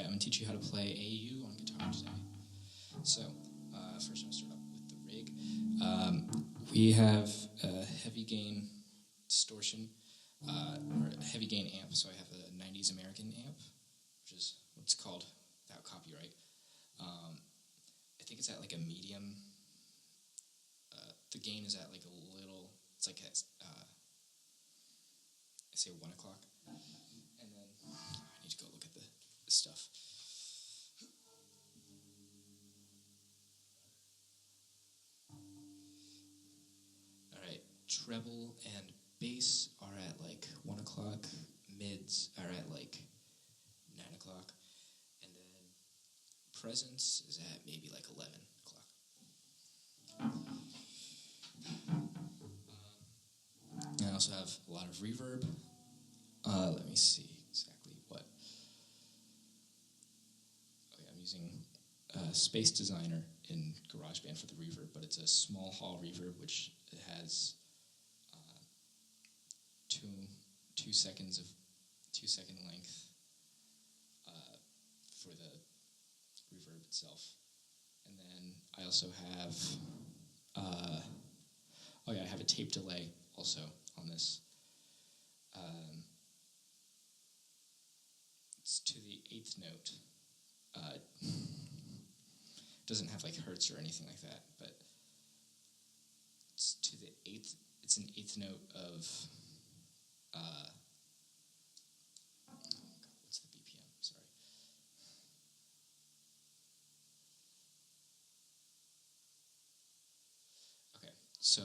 I'm going to teach you how to play AU on guitar today. So, first I'm going to start up with the rig. We have a heavy gain distortion, or a heavy gain amp, so I have a 90s American amp, which is what it's called without copyright. I think it's at like a medium. The gain is at like a little, it's like at, I say 1 o'clock. And then I need to go look at the stuff. Alright, treble and bass are at like 1 o'clock, mids are at like 9 o'clock, and then presence is at maybe like 11 o'clock. And I also have a lot of reverb. Let me see exactly what. Okay, I'm using Space Designer in GarageBand for the reverb, but it's a small hall reverb, which it has 2 seconds of 2 second length for the reverb itself. And then I also have I have a tape delay also on this. It's to the 8th note. It doesn't have like hertz or anything like that, but it's to the 8th. It's an 8th note of. What's the BPM? Sorry. Okay, so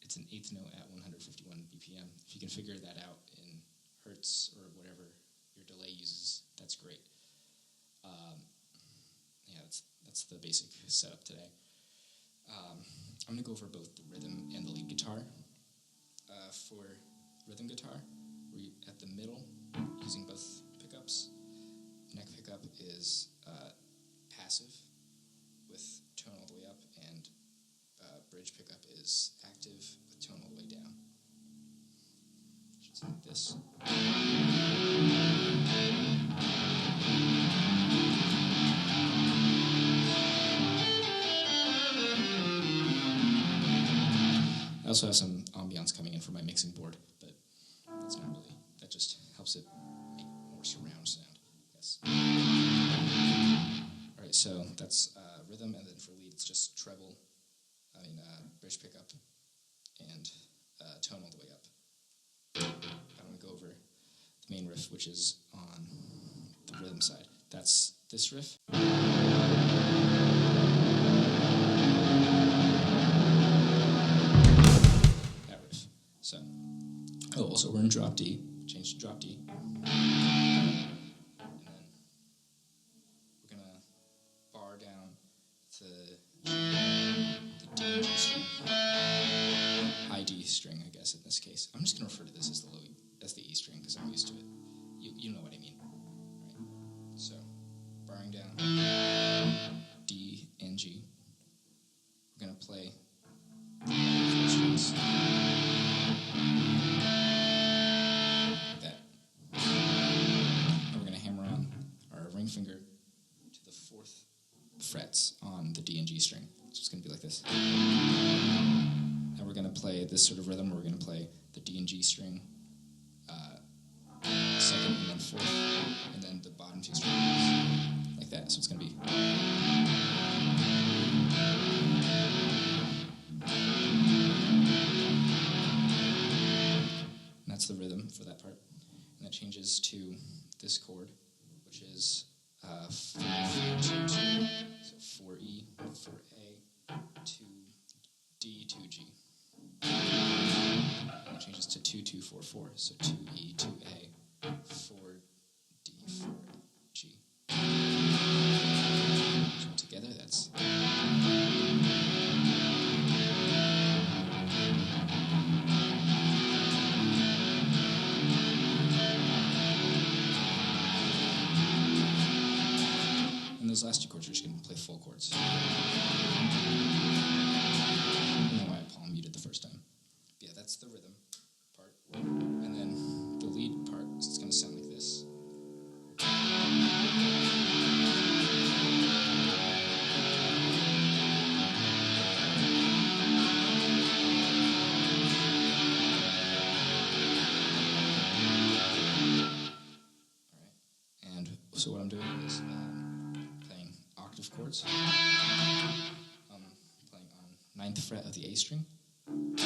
it's an 8th note at 151 BPM. If you can figure that out in hertz or whatever your delay uses, that's great. That's the basic setup today. I'm going to go over both the rhythm and the lead guitar. For rhythm guitar, we're at the middle using both pickups. Neck pickup is passive with tone all the way up, and bridge pickup is active with tone all the way down. Should sound like this. I also have some ambiance coming in from my mixing board, but that's not really, that just helps it make more surround sound, I guess. Alright, so that's rhythm, and then for lead it's just treble, bridge pickup, and tone all the way up. I'm going to go over the main riff, which is on the rhythm side. That's this riff. So, also we're in drop D, change to drop D, and then we're going to bar down the D and G string, high D string, I guess in this case. I'm just going to refer to this as the E string because I'm used to it. You know what I mean. Right. So, barring down D and G, we're going to play the strings. Finger to the 4th frets on the D and G string. So it's going to be like this. And we're going to play this sort of rhythm where we're going to play the D and G string 2nd and then 4th, and then the bottom 2 strings like that. So it's going to be. And that's the rhythm for that part. And that changes to this chord, which is 4, 2, 2, so 4E, 4A, 2D, 2G. And it changes to 2, 2, 4, 4, so 2E, 2A, 4D, 4G. So together, that's. Those last 2 chords, you're just going to play full chords. I don't know why I palm muted the first time. But yeah, that's the rhythm part. And then the lead part, so it's going to sound like this. So what I'm doing is playing octave chords. Playing on 9th fret of the A string, and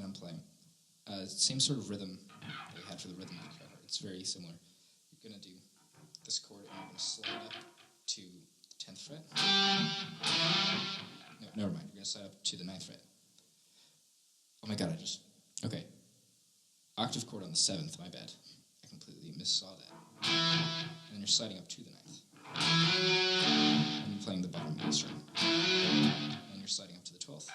I'm playing same sort of rhythm that we had for the rhythm guitar. It's very similar. You're gonna do this chord, and you're gonna slide up to the 10th fret. No, never mind. You're gonna slide up to the 9th fret. Oh my God! Okay. Octave chord on the 7th. My bad. I completely missaw that. And then you're sliding up to the 9th. And you're playing the bottom E string. And you're sliding up to the 12th.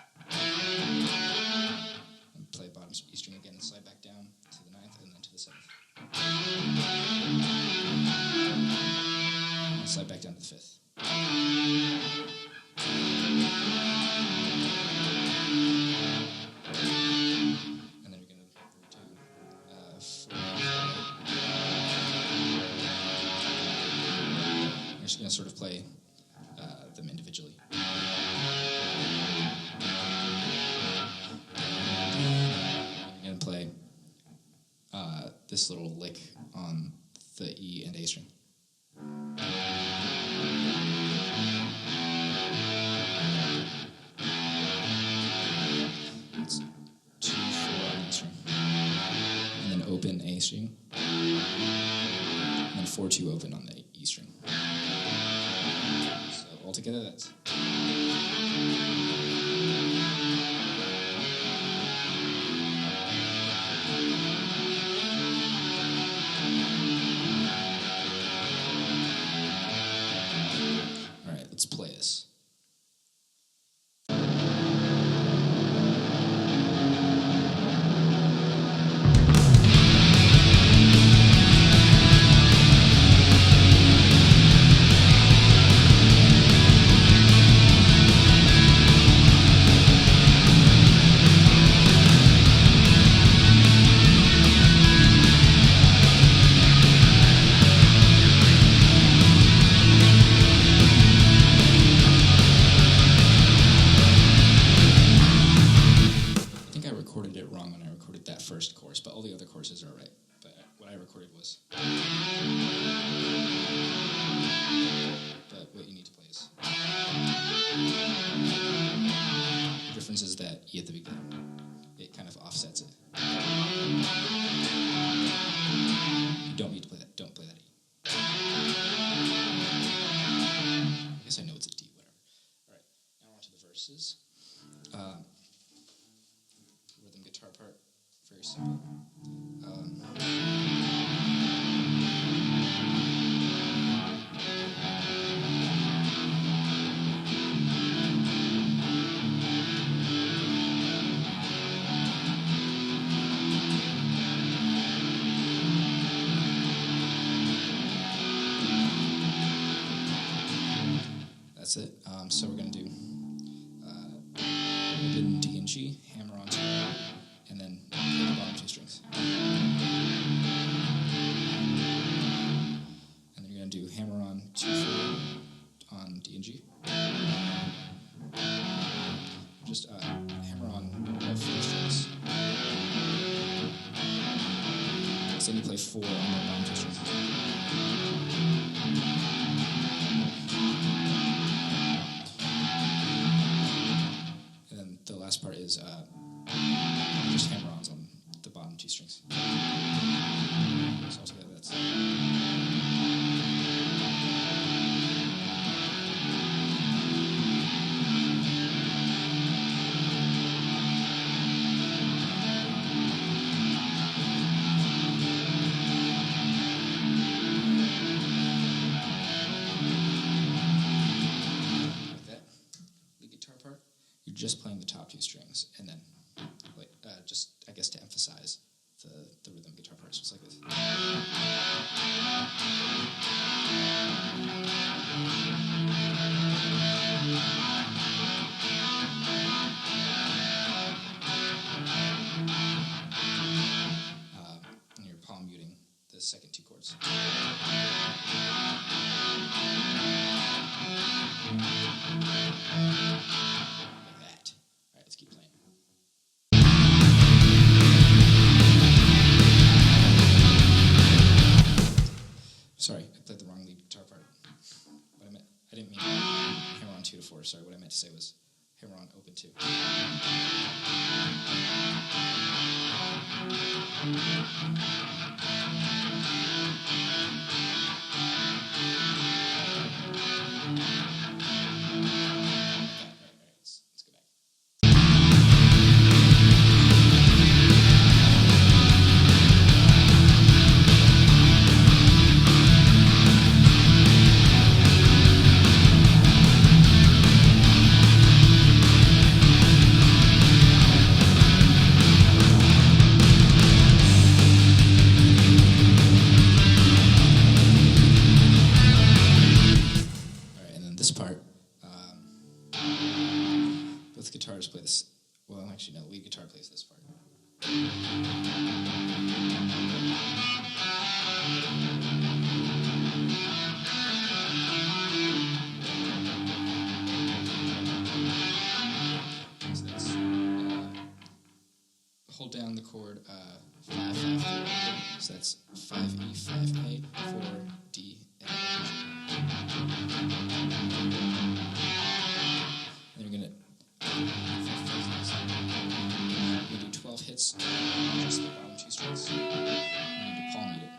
And play bottom E string again and slide back down to the 9th and then to the 7th. And slide back down to the 5th. And then you're going to do 4, 5. You're just going to sort of play them individually. You're going to play this little lick on the E and A string. It's 2, 4 on E string. And then open A string. And then 4, 2 open on the E string. So altogether that's... Alright, let's play this. First chorus, but all the other choruses are right. But what I recorded was. But what you need to play is. The difference is that E at the beginning, it kind of offsets it. You don't need to play that. Don't play that E. I guess I know it's a D, whatever. All right, now on to the verses. Rhythm guitar part. Very simple. That's it. So we're going to do open D and G, hammer on 2, and then the bottom 2 strings. And then you're going to do hammer on 2, 4 on D and G. Just hammer on all 4 strings. So then you play 4 on the bottom 2 strings. And then the last part is just hammer-ons on the bottom 2 strings. So altogether that's... Like that. The guitar part, you're just playing the top 2 strings, and then just, I guess, to emphasize the rhythm guitar parts, just like this. And you're palm muting the second 2 chords. Like that. All right, let's keep playing. Sorry, I played the wrong lead guitar part. I didn't mean hammer on 2 to 4. Sorry, what I meant to say was hammer on open 2. Let's go back. This part, both guitars play this. Well, actually, no, the lead guitar plays this part. So that's, hold down the chord 5, 5, 4. So that's 5E, 5A, 4D, and then you're gonna do 12 hits, just the bottom 2 strings. And you do palm mute it.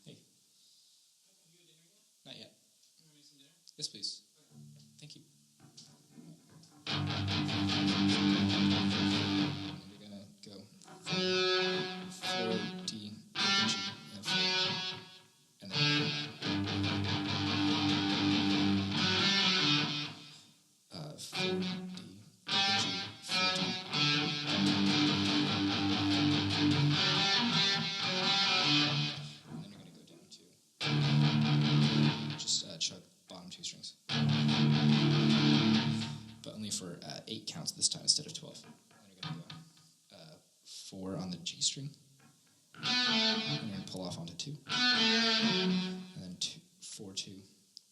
Hey. Not yet. Yes, please. Thank you. And we're gonna go 4, D, open G, and 4, and then 4, D, open G, 4, D. And then you're gonna go down to just chug bottom 2 strings, but only for 8 counts this time instead of 12. And then you're gonna go 4 on the G string, and you're gonna pull off onto 2, and then 4, 2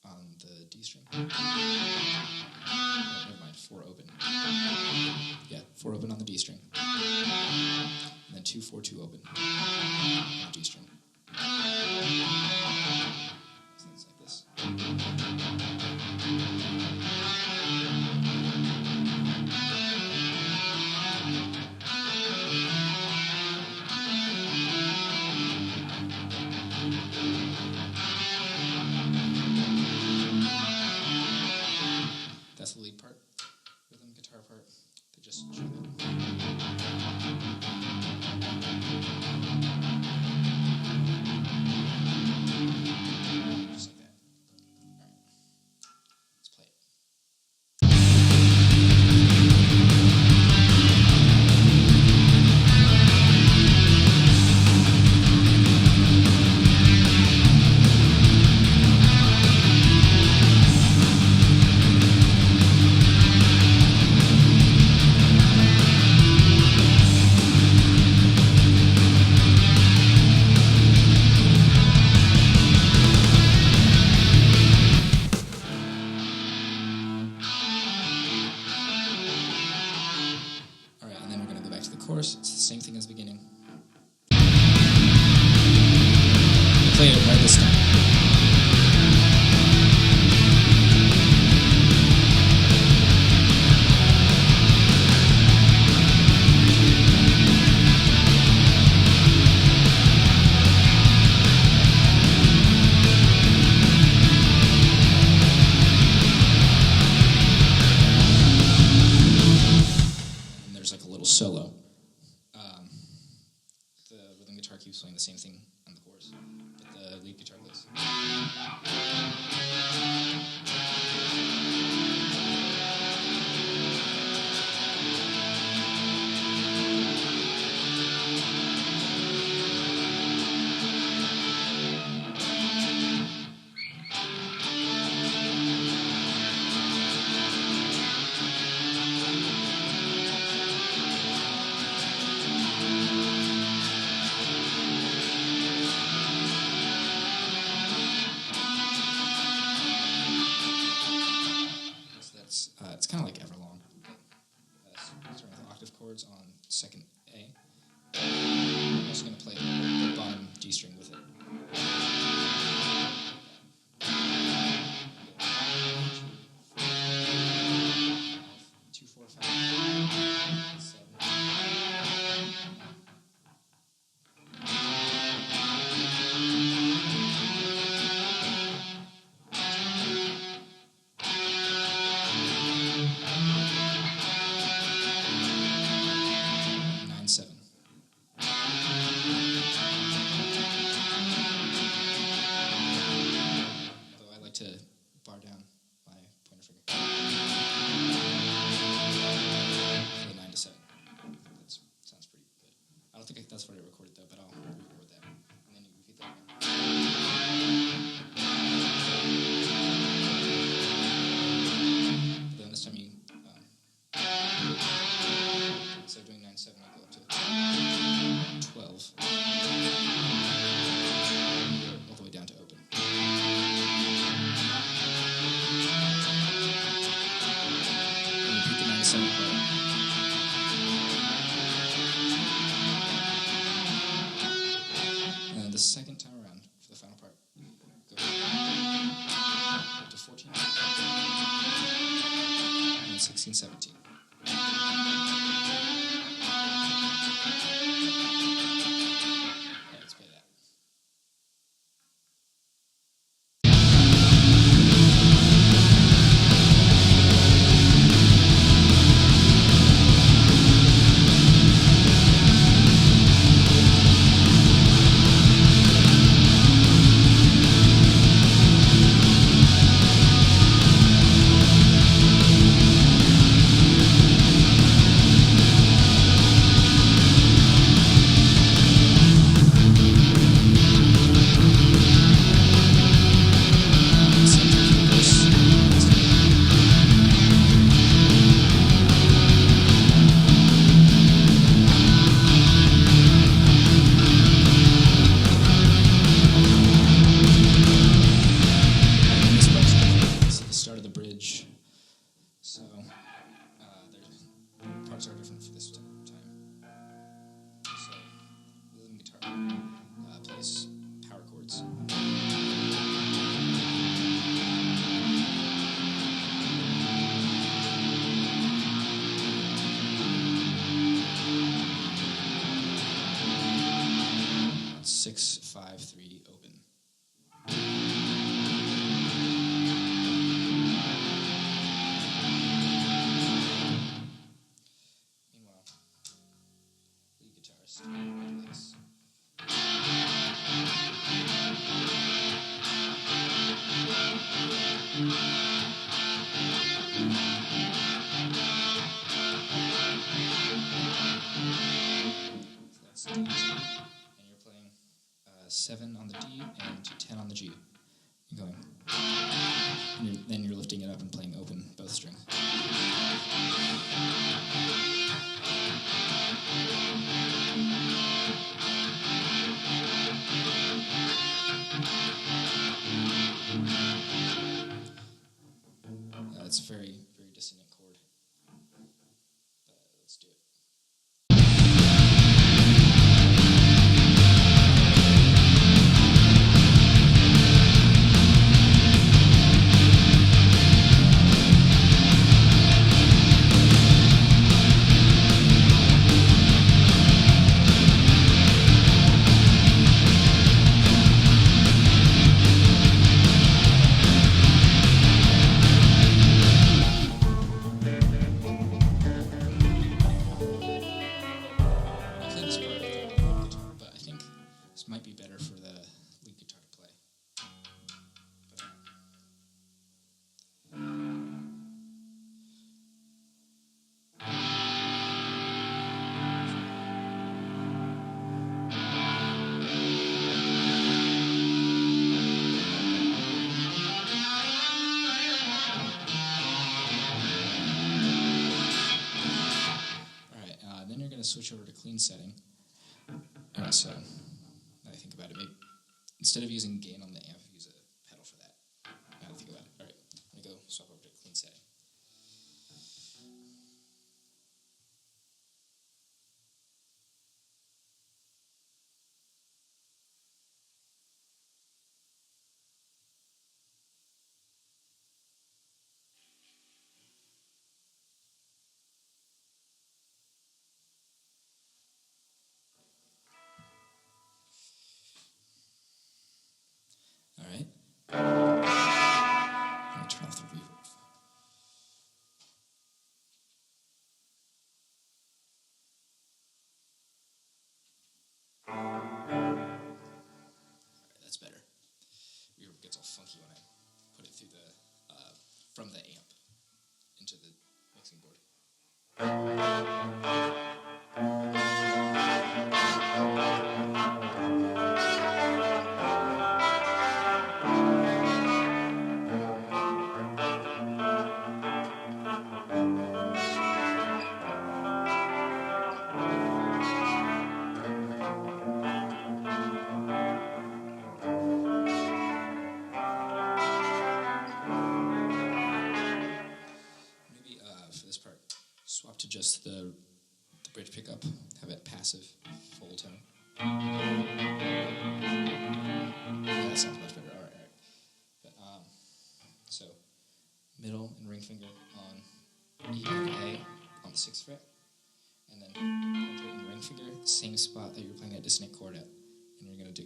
on the D string. Oh, never mind, 4 open. Yeah, 4 open on the D string, and then 2, 4, 2 open on the D string. Sounds like this. That's the lead part. Rhythm guitar part. They just jump in. Just like that. Alright. Let's play it. Alright, and then we're going to go back to the chorus. It's the same thing as the beginning. Play it right this time. And there's like a little solo. The rhythm guitar keeps playing the same thing on the chorus, but the lead guitar plays. second part. And the second time around for the final part. Go up to 14. And then 16, 17. Let's play that. So, their parts are different for this time. So, rhythm guitar plays power chords. It's 6, 5, 3, open. Plays. So that's D, and you're playing 7 on the D and 10 on the G. You're going, and then you're lifting it up and playing open both strings. It's a very, very dissonant chord. Let's do it. Might be better for the lead guitar to play. Alright, then you're going to switch over to clean setting. Alright, so I think about it, maybe instead of using gain on the amp, use a pedal for that. Now that I think about it. Alright, I'm going to go swap over to clean setting. Alright. I'm going to turn off the reverb. Alright, that's better. Reverb gets all funky when I put it through the, from the amp into the mixing board. just the bridge pickup, have it passive, full tone. Yeah, that sounds much better. All right. But, so middle and ring finger on E and A on the 6th fret, and then pointer and ring finger, same spot that you're playing that dissonant chord at, and you're gonna do.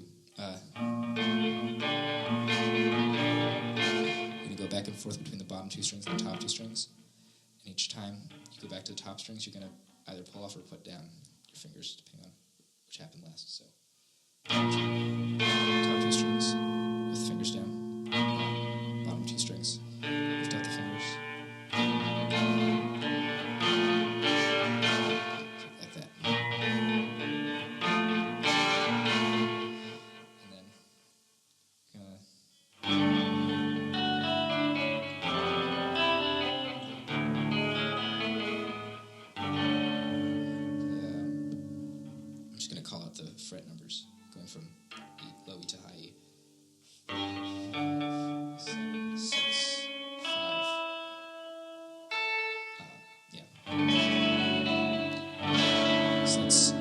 You're gonna go back and forth between the bottom 2 strings and the top 2 strings, and each time you go back to the top strings, you're gonna either pull off or put down your fingers, depending on which happened last. So top 2 strings with fingers down, bottom 2 strings, lift out the fingers, like that. And then gonna I'm just gonna call out the fret numbers, going from low E to high E. 7, 6, 5. Yeah. So that's sort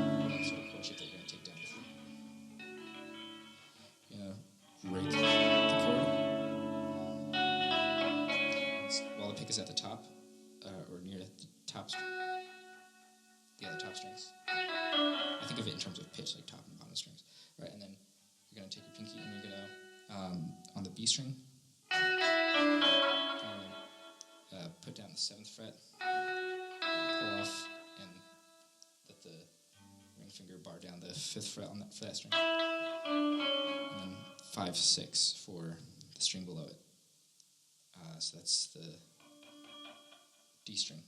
of chord shape that you're gonna take down with. You're gonna rake the chord while the pick is at the top, or near the top, the other top strings. I think of it in terms of pitch, like top and bottom strings. Right, and then you're going to take your pinky and you're going to, on the B string, put down the 7th fret, pull off, and let the ring finger bar down the 5th fret on that, for that string. And then 5, 6 for the string below it. So that's the D string.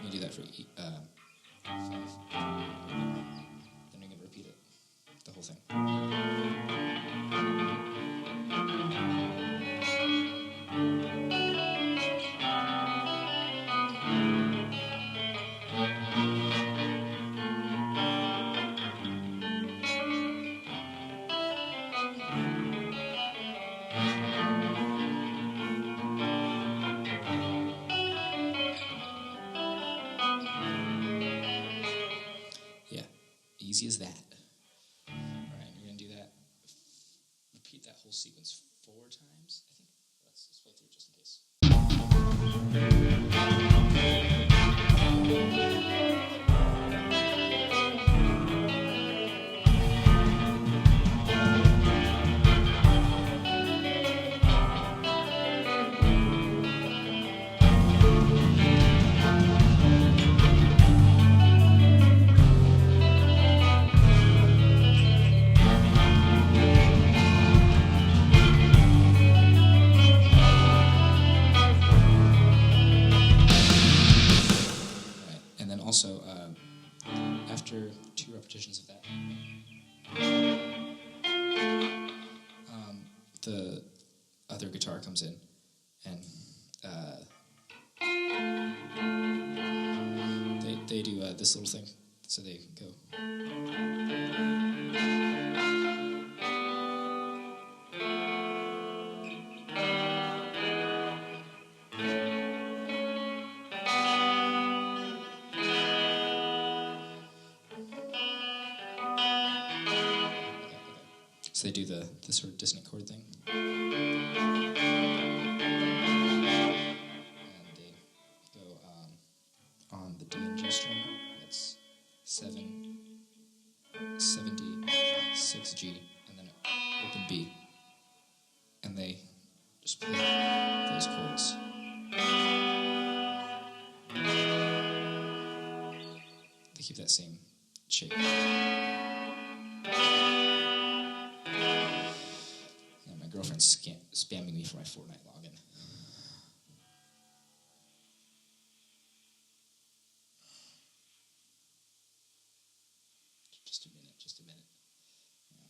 You do that for 5. Then you're going to repeat it, the whole thing. Yeah, easy as that. All right, you're going to do that. Repeat that whole sequence 4 times, I think. Let's just play through it just in case. Also, after 2 repetitions of that, the other guitar comes in, and they do this little thing, so they go. So they do the sort of dissonant chord thing. And they go on the D and G string, that's 7, 7D, 6G, and then an open B. And they just play those chords. They keep that same shape. Girlfriend's spamming me for my Fortnite login. Just a minute. Yeah.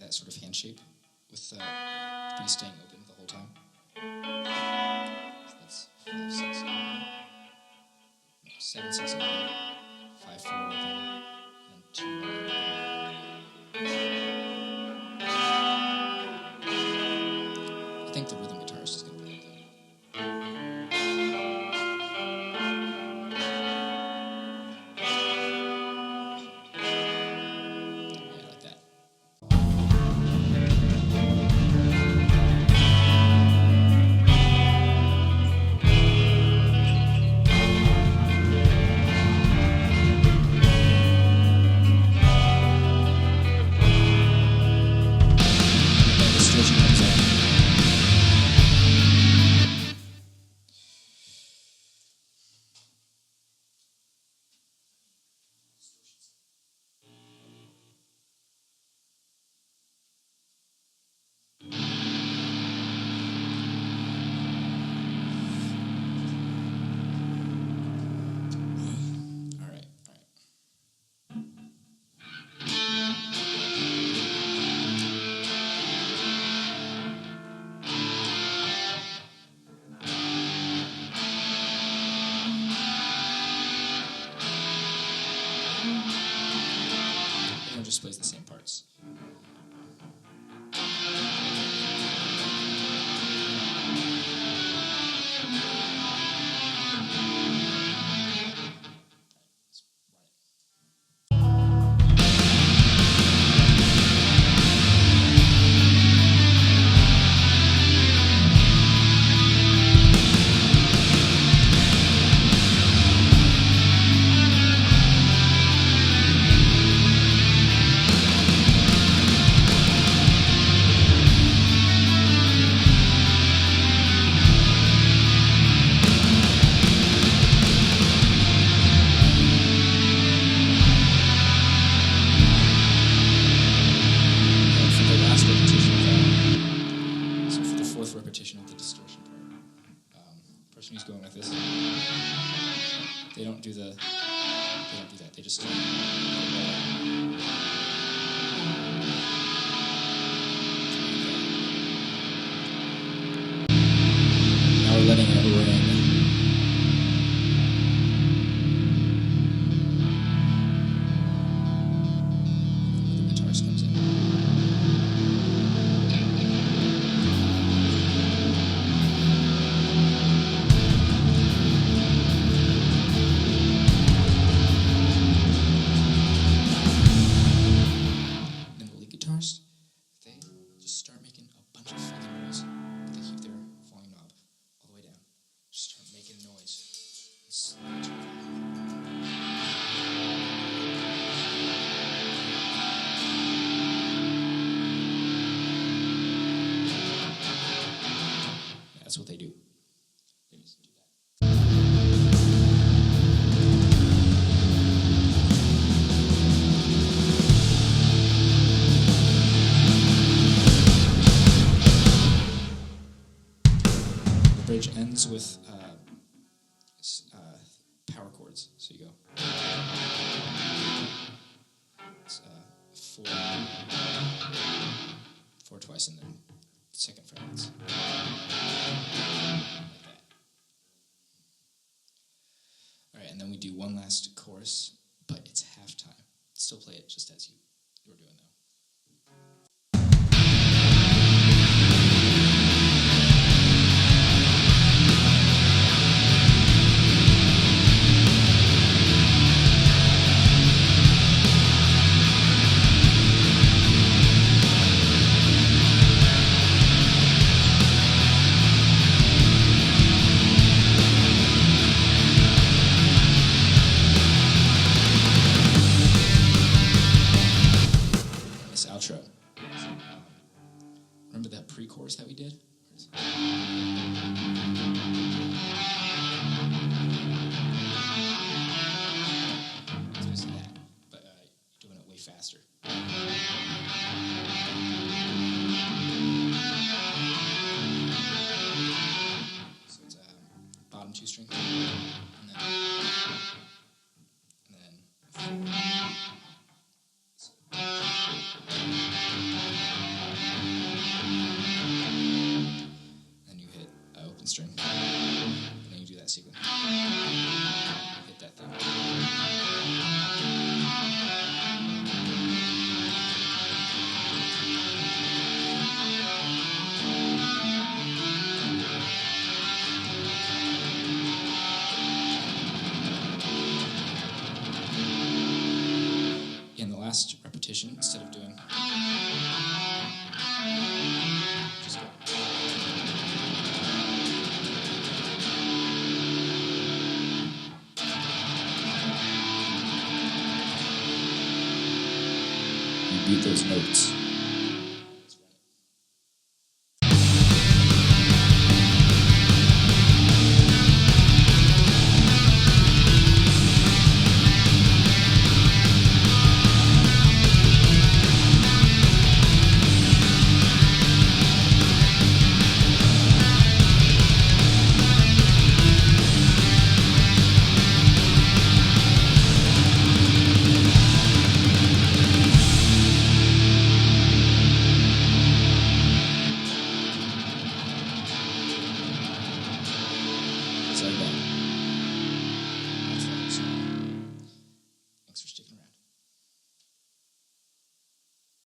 that sort of hand shape with the B staying open the whole time. So that's 5, 6, 7, 6, 8, 5, 4 open, and 2, 1 open. I think the rhythm guitarist is going to be like that. Just plays the same parts. Repetition of the distortion part. Person who's going with this, they don't do that. They just now we're letting it ring. The guitarist comes in. They just start making a bunch of fucking noise, but they keep their volume knob all the way down. Just start making noise. Yeah, that's what they do. They just do that. Bridge ends with power chords. So you go. It's 4 twice, and then second fragments. Like that. All right, and then we do one last chorus, but it's halftime. Still play it just as you were doing though. Outro. Remember that pre-chorus that we did? It's missing that, but doing it way faster. So it's bottom 2 string, and then 4. in the last repetition, instead of doing, just go. You beat those notes.